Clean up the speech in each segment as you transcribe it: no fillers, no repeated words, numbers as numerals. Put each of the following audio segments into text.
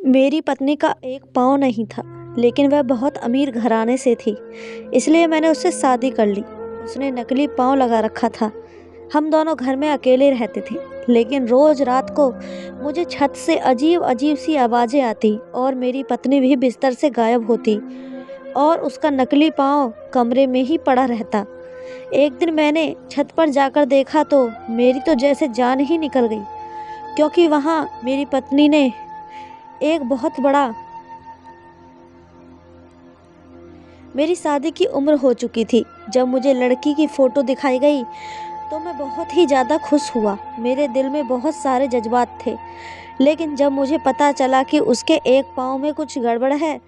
मेरी पत्नी का एक पाँव नहीं था, लेकिन वह बहुत अमीर घराने से थी, इसलिए मैंने उससे शादी कर ली। उसने नकली पाँव लगा रखा था। हम दोनों घर में अकेले रहते थे, लेकिन रोज रात को मुझे छत से अजीब अजीब सी आवाज़ें आती और मेरी पत्नी भी बिस्तर से गायब होती और उसका नकली पाँव कमरे में ही पड़ा रहता। एक दिन मैंने छत पर जाकर देखा तो मेरी तो जैसे जान ही निकल गई, क्योंकि वहाँ मेरी पत्नी ने एक बहुत बड़ा मेरी शादी की उम्र हो चुकी थी। जब मुझे लड़की की फ़ोटो दिखाई गई तो मैं बहुत ही ज़्यादा खुश हुआ। मेरे दिल में बहुत सारे जज्बात थे, लेकिन जब मुझे पता चला कि उसके एक पाँव में कुछ गड़बड़ है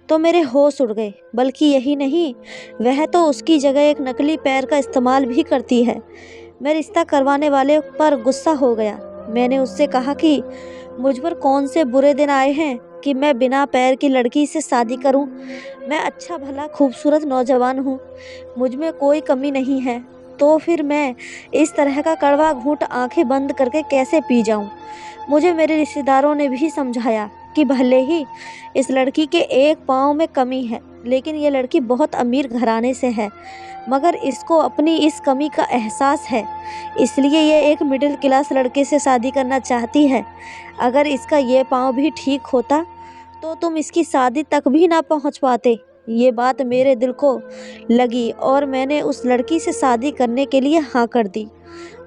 तो मेरे होश उड़ गए। बल्कि यही नहीं, वह तो उसकी जगह एक नकली पैर का इस्तेमाल भी करती है। मैं रिश्ता करवाने वाले पर गुस्सा हो गया। मैंने उससे कहा कि मुझ पर कौन से बुरे दिन आए हैं कि मैं बिना पैर की लड़की से शादी करूं। मैं अच्छा भला खूबसूरत नौजवान हूं, मुझ में कोई कमी नहीं है, तो फिर मैं इस तरह का कड़वा घूंट आंखें बंद करके कैसे पी जाऊं। मुझे मेरे रिश्तेदारों ने भी समझाया कि भले ही इस लड़की के एक पाँव में कमी है, लेकिन ये लड़की बहुत अमीर घराने से है, मगर इसको अपनी इस कमी का एहसास है, इसलिए ये एक मिडिल क्लास लड़के से शादी करना चाहती है। अगर इसका ये पाँव भी ठीक होता तो तुम इसकी शादी तक भी ना पहुंच पाते। ये बात मेरे दिल को लगी और मैंने उस लड़की से शादी करने के लिए हाँ कर दी।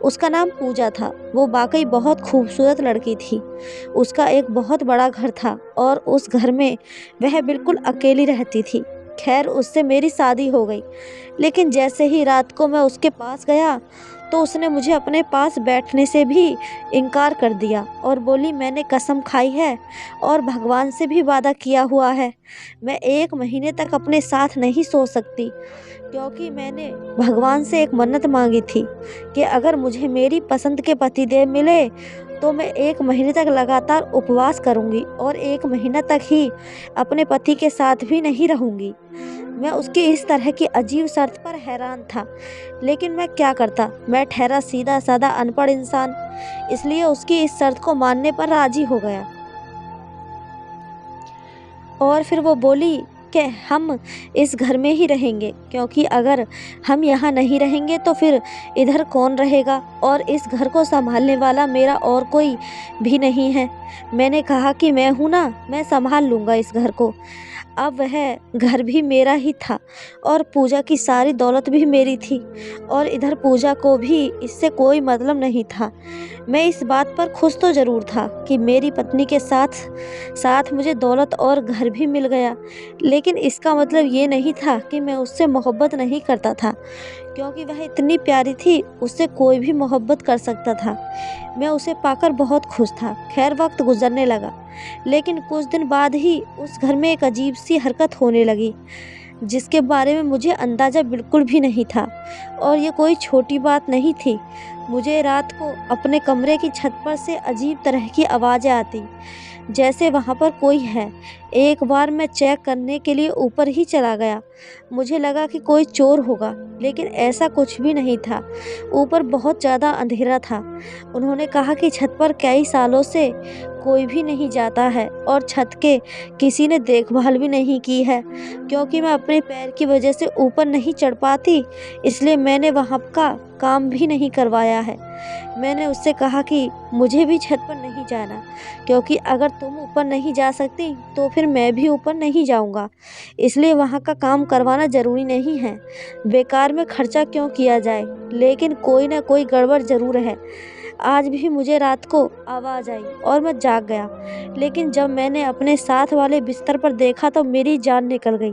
उसका नाम पूजा था। वो वाकई बहुत खूबसूरत लड़की थी। उसका एक बहुत बड़ा घर था और उस घर में वह बिल्कुल अकेली रहती थी। खैर, उससे मेरी शादी हो गई, लेकिन जैसे ही रात को मैं उसके पास गया तो उसने मुझे अपने पास बैठने से भी इनकार कर दिया और बोली, मैंने कसम खाई है और भगवान से भी वादा किया हुआ है, मैं 1 महीने तक अपने साथ नहीं सो सकती, क्योंकि मैंने भगवान से एक मन्नत मांगी थी कि अगर मुझे मेरी पसंद के पतिदेव मिले तो मैं 1 महीने तक लगातार उपवास करूंगी और 1 महीना तक ही अपने पति के साथ भी नहीं रहूंगी। मैं उसकी इस तरह की अजीब शर्त पर हैरान था, लेकिन मैं क्या करता। मैं ठहरा सीधा साधा अनपढ़ इंसान, इसलिए उसकी इस शर्त को मानने पर राजी हो गया। और फिर वो बोली कि हम इस घर में ही रहेंगे, क्योंकि अगर हम यहाँ नहीं रहेंगे तो फिर इधर कौन रहेगा, और इस घर को संभालने वाला मेरा और कोई भी नहीं है। मैंने कहा कि मैं हूँ ना, मैं संभाल लूँगा इस घर को। अब वह घर भी मेरा ही था और पूजा की सारी दौलत भी मेरी थी, और इधर पूजा को भी इससे कोई मतलब नहीं था। मैं इस बात पर खुश तो ज़रूर था कि मेरी पत्नी के साथ साथ मुझे दौलत और घर भी मिल गया, लेकिन इसका मतलब ये नहीं था कि मैं उससे मोहब्बत नहीं करता था, क्योंकि वह इतनी प्यारी थी, उससे कोई भी मोहब्बत कर सकता था। मैं उसे पाकर बहुत खुश था। खैर, वक्त गुजरने लगा, लेकिन कुछ दिन बाद ही उस घर में एक अजीब सी हरकत होने लगी, जिसके बारे में मुझे अंदाज़ा बिल्कुल भी नहीं था, और ये कोई छोटी बात नहीं थी। मुझे रात को अपने कमरे की छत पर से अजीब तरह की आवाज़ें आती, जैसे वहाँ पर कोई है। एक बार मैं चेक करने के लिए ऊपर ही चला गया। मुझे लगा कि कोई चोर होगा, लेकिन ऐसा कुछ भी नहीं था। ऊपर बहुत ज़्यादा अंधेरा था। उन्होंने कहा कि छत पर कई सालों से कोई भी नहीं जाता है और छत के किसी ने देखभाल भी नहीं की है। क्योंकि मैं अपने पैर की वजह से ऊपर नहीं चढ़ पाती, इसलिए मैंने वहाँ का काम भी नहीं करवाया है। मैंने उससे कहा कि मुझे भी छत पर नहीं जाना, क्योंकि अगर तुम ऊपर नहीं जा सकती तो फिर मैं भी ऊपर नहीं जाऊंगा, इसलिए वहाँ का काम करवाना ज़रूरी नहीं है। बेकार में खर्चा क्यों किया जाए, लेकिन कोई ना कोई गड़बड़ ज़रूर है। आज भी मुझे रात को आवाज़ आई और मैं जाग गया, लेकिन जब मैंने अपने साथ वाले बिस्तर पर देखा तो मेरी जान निकल गई।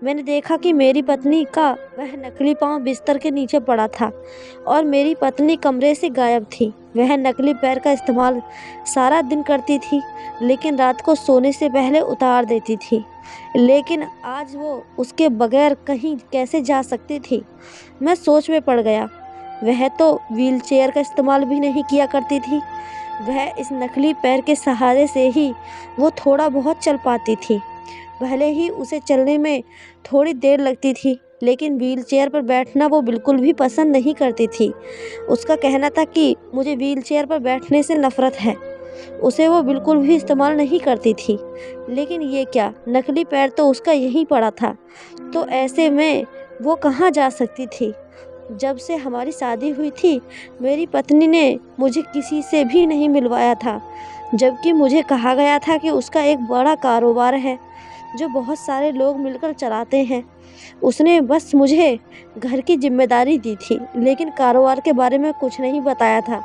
मैंने देखा कि मेरी पत्नी का वह नकली पाँव बिस्तर के नीचे पड़ा था और मेरी पत्नी कमरे से गायब थी। वह नकली पैर का इस्तेमाल सारा दिन करती थी, लेकिन रात को सोने से पहले उतार देती थी। लेकिन आज वो उसके बगैर कहीं कैसे जा सकती थी। मैं सोच में पड़ गया। वह तो व्हीलचेयर का इस्तेमाल भी नहीं किया करती थी। वह इस नकली पैर के सहारे से ही वो थोड़ा बहुत चल पाती थी। भले ही उसे चलने में थोड़ी देर लगती थी, लेकिन व्हीलचेयर पर बैठना वो बिल्कुल भी पसंद नहीं करती थी। उसका कहना था कि मुझे व्हीलचेयर पर बैठने से नफ़रत है। उसे वो बिल्कुल भी इस्तेमाल नहीं करती थी। लेकिन ये क्या, नकली पैर तो उसका यहीं पड़ा था, तो ऐसे में वो कहाँ जा सकती थी। जब से हमारी शादी हुई थी, मेरी पत्नी ने मुझे किसी से भी नहीं मिलवाया था, जबकि मुझे कहा गया था कि उसका एक बड़ा कारोबार है जो बहुत सारे लोग मिलकर चलाते हैं। उसने बस मुझे घर की जिम्मेदारी दी थी, लेकिन कारोबार के बारे में कुछ नहीं बताया था।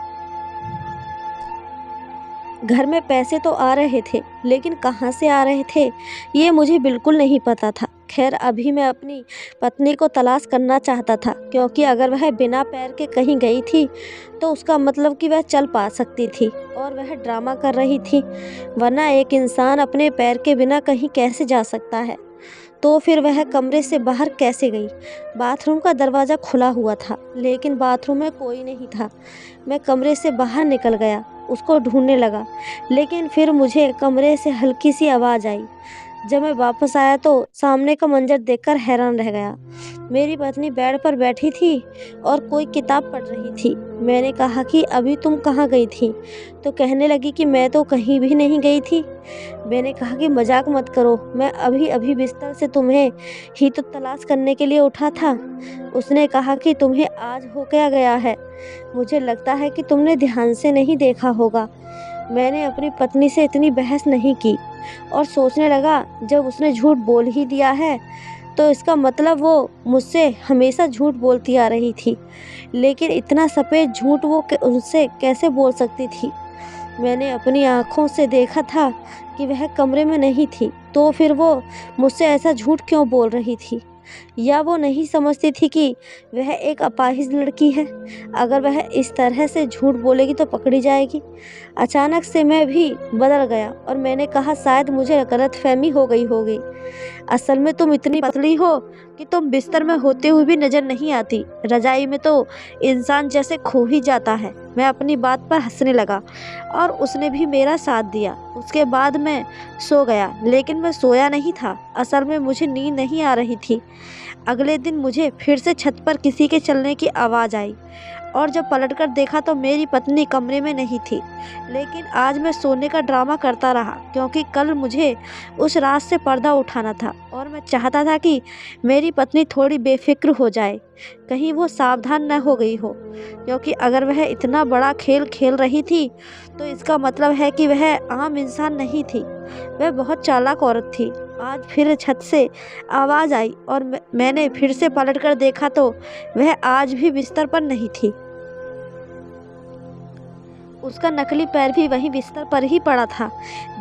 घर में पैसे तो आ रहे थे, लेकिन कहाँ से आ रहे थे ये मुझे बिल्कुल नहीं पता था। खैर, अभी मैं अपनी पत्नी को तलाश करना चाहता था, क्योंकि अगर वह बिना पैर के कहीं गई थी तो उसका मतलब कि वह चल पा सकती थी और वह ड्रामा कर रही थी। वरना एक इंसान अपने पैर के बिना कहीं कैसे जा सकता है। तो फिर वह कमरे से बाहर कैसे गई। बाथरूम का दरवाज़ा खुला हुआ था, लेकिन बाथरूम में कोई नहीं था। मैं कमरे से बाहर निकल गया, उसको ढूंढने लगा, लेकिन फिर मुझे कमरे से हल्की सी आवाज़ आई। जब मैं वापस आया तो सामने का मंजर देखकर हैरान रह गया। मेरी पत्नी बेड पर बैठी थी और कोई किताब पढ़ रही थी। मैंने कहा कि अभी तुम कहाँ गई थी? तो कहने लगी कि मैं तो कहीं भी नहीं गई थी। मैंने कहा कि मजाक मत करो, मैं अभी अभी बिस्तर से तुम्हें ही तो तलाश करने के लिए उठा था। उसने कहा कि तुम्हें आज हो क्या गया है, मुझे लगता है कि तुमने ध्यान से नहीं देखा होगा। मैंने अपनी पत्नी से इतनी बहस नहीं की और सोचने लगा, जब उसने झूठ बोल ही दिया है तो इसका मतलब वो मुझसे हमेशा झूठ बोलती आ रही थी। लेकिन इतना सफ़ेद झूठ वो उनसे कैसे बोल सकती थी। मैंने अपनी आँखों से देखा था कि वह कमरे में नहीं थी, तो फिर वो मुझसे ऐसा झूठ क्यों बोल रही थी? या वो नहीं समझती थी कि वह एक अपाहिज लड़की है? अगर वह इस तरह से झूठ बोलेगी तो पकड़ी जाएगी। अचानक से मैं भी बदल गया और मैंने कहा, शायद मुझे गलतफहमी हो गई होगी। असल में तुम इतनी पतली हो कि तुम बिस्तर में होते हुए भी नजर नहीं आती। रजाई में तो इंसान जैसे खो ही जाता है। मैं अपनी बात पर हंसने लगा और उसने भी मेरा साथ दिया। उसके बाद मैं सो गया, लेकिन मैं सोया नहीं था। असल में मुझे नींद नहीं आ रही थी। अगले दिन मुझे फिर से छत पर किसी के चलने की आवाज़ आई और जब पलटकर देखा तो मेरी पत्नी कमरे में नहीं थी। लेकिन आज मैं सोने का ड्रामा करता रहा, क्योंकि कल मुझे उस रात से पर्दा उठाना था और मैं चाहता था कि मेरी पत्नी थोड़ी बेफिक्र हो जाए, कहीं वो सावधान न हो गई हो। क्योंकि अगर वह इतना बड़ा खेल खेल रही थी तो इसका मतलब है कि वह आम इंसान नहीं थी, वह बहुत चालाक औरत थी। आज फिर छत से आवाज़ आई और मैंने फिर से पलटकर देखा तो वह आज भी बिस्तर पर नहीं थी। उसका नकली पैर भी वहीं बिस्तर पर ही पड़ा था,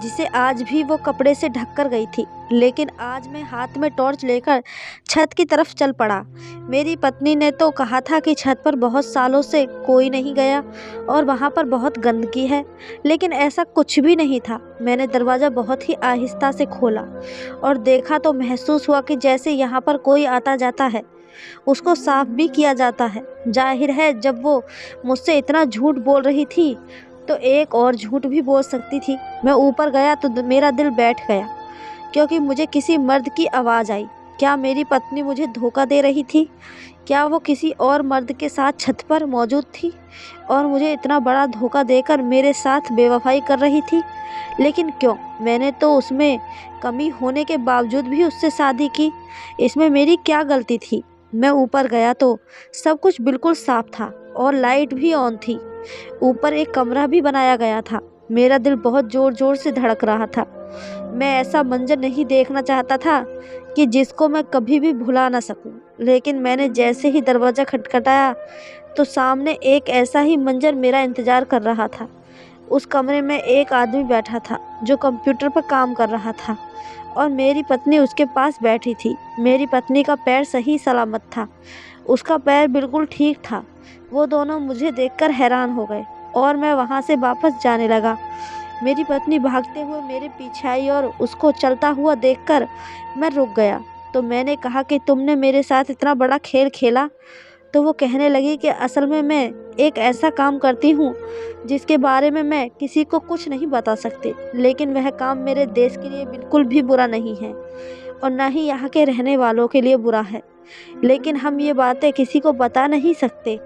जिसे आज भी वो कपड़े से ढक कर गई थी। लेकिन आज मैं हाथ में टॉर्च लेकर छत की तरफ चल पड़ा। मेरी पत्नी ने तो कहा था कि छत पर बहुत सालों से कोई नहीं गया और वहाँ पर बहुत गंदगी है, लेकिन ऐसा कुछ भी नहीं था। मैंने दरवाज़ा बहुत ही आहिस्ता से खोला और देखा तो महसूस हुआ कि जैसे यहाँ पर कोई आता जाता है। उसको साफ भी किया जाता है। जाहिर है, जब वो मुझसे इतना झूठ बोल रही थी तो एक और झूठ भी बोल सकती थी। मैं ऊपर गया तो मेरा दिल बैठ गया, क्योंकि मुझे किसी मर्द की आवाज़ आई। क्या मेरी पत्नी मुझे धोखा दे रही थी? क्या वो किसी और मर्द के साथ छत पर मौजूद थी और मुझे इतना बड़ा धोखा देकर मेरे साथ बेवफाई कर रही थी? लेकिन क्यों? मैंने तो उसमें कमी होने के बावजूद भी उससे शादी की। इसमें मेरी क्या गलती थी? मैं ऊपर गया तो सब कुछ बिल्कुल साफ था और लाइट भी ऑन थी। ऊपर एक कमरा भी बनाया गया था। मेरा दिल बहुत ज़ोर ज़ोर से धड़क रहा था। मैं ऐसा मंजर नहीं देखना चाहता था कि जिसको मैं कभी भी भुला ना सकूं। लेकिन मैंने जैसे ही दरवाज़ा खटखटाया तो सामने एक ऐसा ही मंजर मेरा इंतज़ार कर रहा था। उस कमरे में एक आदमी बैठा था जो कंप्यूटर पर काम कर रहा था और मेरी पत्नी उसके पास बैठी थी। मेरी पत्नी का पैर सही सलामत था, उसका पैर बिल्कुल ठीक था। वो दोनों मुझे देखकर हैरान हो गए और मैं वहाँ से वापस जाने लगा। मेरी पत्नी भागते हुए मेरे पीछे आई और उसको चलता हुआ देखकर मैं रुक गया। तो मैंने कहा कि तुमने मेरे साथ इतना बड़ा खेल खेला? तो वो कहने लगी कि असल में मैं एक ऐसा काम करती हूँ जिसके बारे में मैं किसी को कुछ नहीं बता सकती, लेकिन वह काम मेरे देश के लिए बिल्कुल भी बुरा नहीं है और ना ही यहाँ के रहने वालों के लिए बुरा है। लेकिन हम ये बातें किसी को बता नहीं सकते।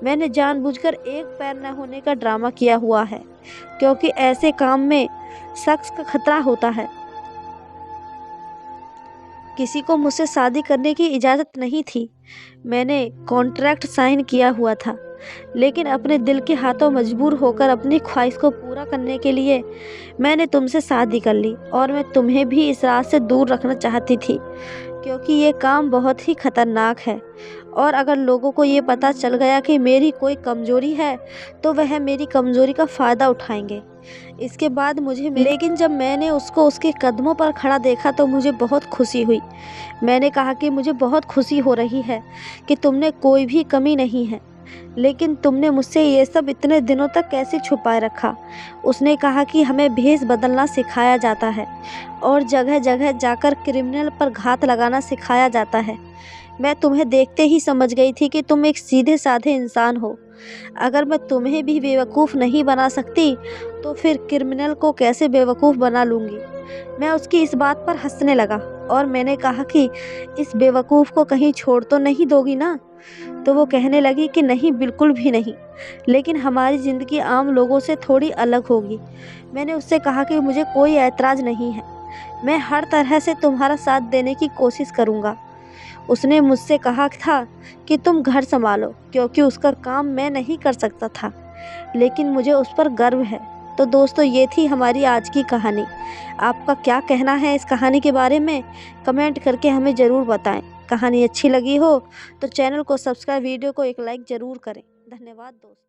मैंने जानबूझकर एक पैर न होने का ड्रामा किया हुआ है, क्योंकि ऐसे काम में शख्स का खतरा होता है। किसी को मुझसे शादी करने की इजाज़त नहीं थी। मैंने कॉन्ट्रैक्ट साइन किया हुआ था, लेकिन अपने दिल के हाथों मजबूर होकर अपनी ख्वाहिश को पूरा करने के लिए मैंने तुमसे शादी कर ली, और मैं तुम्हें भी इस रात से दूर रखना चाहती थी, क्योंकि ये काम बहुत ही खतरनाक है। और अगर लोगों को ये पता चल गया कि मेरी कोई कमज़ोरी है, तो वह मेरी कमज़ोरी का फ़ायदा उठाएंगे। इसके बाद लेकिन जब मैंने उसको उसके कदमों पर खड़ा देखा तो मुझे बहुत खुशी हुई। मैंने कहा कि मुझे बहुत खुशी हो रही है कि तुमने कोई भी कमी नहीं है, लेकिन तुमने मुझसे ये सब इतने दिनों तक कैसे छुपाए रखा। उसने कहा कि हमें भेष बदलना सिखाया जाता है और जगह जगह जाकर क्रिमिनल पर घात लगाना सिखाया जाता है। मैं तुम्हें देखते ही समझ गई थी कि तुम एक सीधे साधे इंसान हो। अगर मैं तुम्हें भी बेवकूफ़ नहीं बना सकती, तो फिर क्रिमिनल को कैसे बेवकूफ़ बना लूँगी। मैं उसकी इस बात पर हंसने लगा और मैंने कहा कि इस बेवकूफ़ को कहीं छोड़ तो नहीं दोगी ना? तो वो कहने लगी कि नहीं, बिल्कुल भी नहीं, लेकिन हमारी ज़िंदगी आम लोगों से थोड़ी अलग होगी। मैंने उससे कहा कि मुझे कोई ऐतराज़ नहीं है, मैं हर तरह से तुम्हारा साथ देने की कोशिश करूँगा। उसने मुझसे कहा था कि तुम घर संभालो, क्योंकि उसका काम मैं नहीं कर सकता था, लेकिन मुझे उस पर गर्व है। तो दोस्तों, ये थी हमारी आज की कहानी। आपका क्या कहना है इस कहानी के बारे में? कमेंट करके हमें ज़रूर बताएं। कहानी अच्छी लगी हो तो चैनल को सब्सक्राइब, वीडियो को एक लाइक ज़रूर करें। धन्यवाद दोस्तों।